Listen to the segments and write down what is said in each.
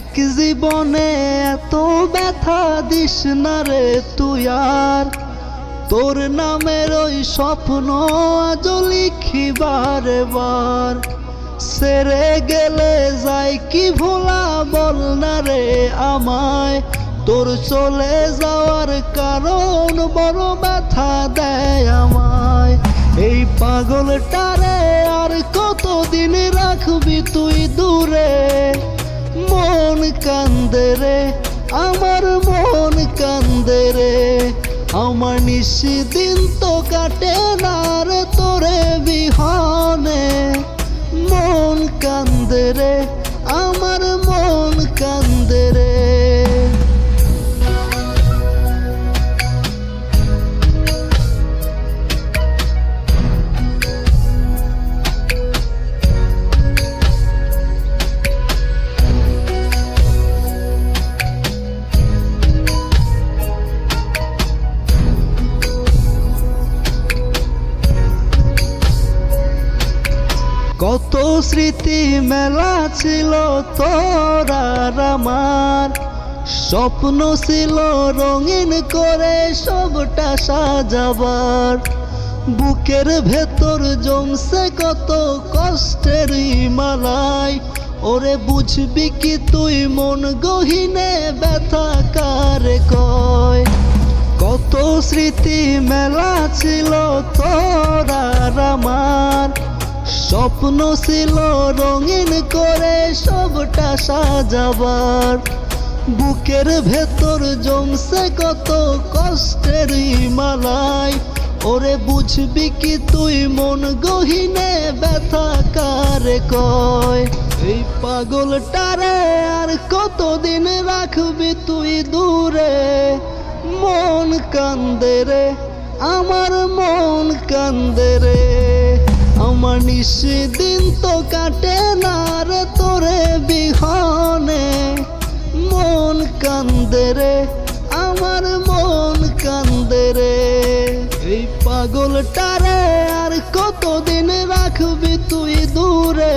এক জীবনে এত ব্যথা দিস না রে তুই আর, তোর নামের ওই স্বপ্ন আজ লিখি বারে বার। সেরে গেলে যাই কি ভোলা বল না রে আমায়, তোর চলে যাওয়ার কারণ বড় ব্যথা দেয় আমায়। এই পাগলটারে আর কতদিন রাখবি তুই দূরে, মন কান্দে রে আমার মন কান্দে রে। আমার নিশিদিন তো কাটে না রে তোরে বিহনে, মন কান্দে রে আমার মন কান্দে রে। কত স্মৃতি মেলা ছিল তোর আর আমার, স্বপ্ন ছিল রঙিন করে সবটা সাজাবার। বুকের ভেতর জমছে কত কষ্টের মালাই, ওরে বুঝবি কি তুই মন গহিনে ব্যথা কারে কয়। কত স্মৃতি মেলা ছিল তোর আর আমার, স্বপ্ন ছিল রঙিন করে সবটা সাজাবার। বুকের ভেতর জমছে কত কষ্টের মালাই, ওরে বুঝবি কি তুই মন গহিনে ব্যথা কারে কয়। এই পাগলটারে আর কতদিন রাখবি তুই দূরে, মন কান্দে রে আমার মন কান্দে রে। আমার নিশিদিন তো কাটে না রে তোরে বিহনে, মন কান্দে রে আমার মন কান্দে রে। এই পাগলটারে আর কতদিন রাখবি তুই দূরে,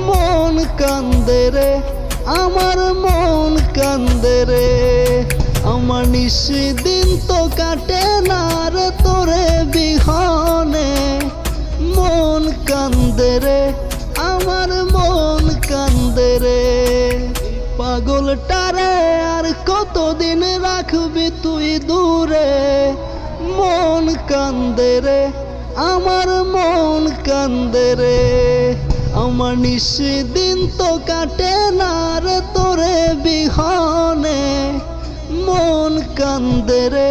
মন কান্দে রে আমার মন কান্দে রে। আমার নিশিদিন তো কাটে না রে তোরে বিহনে, মন কান্দে রে আমার মন কান্দে রে। পাগলটারে আর কতদিন রাখবি তুই দূরে, মন কান্দে রে আমার মন কান্দে রে। আমার নিশিদিন তো কাটে না রে তোরে বিহনে, মন কান্দে রে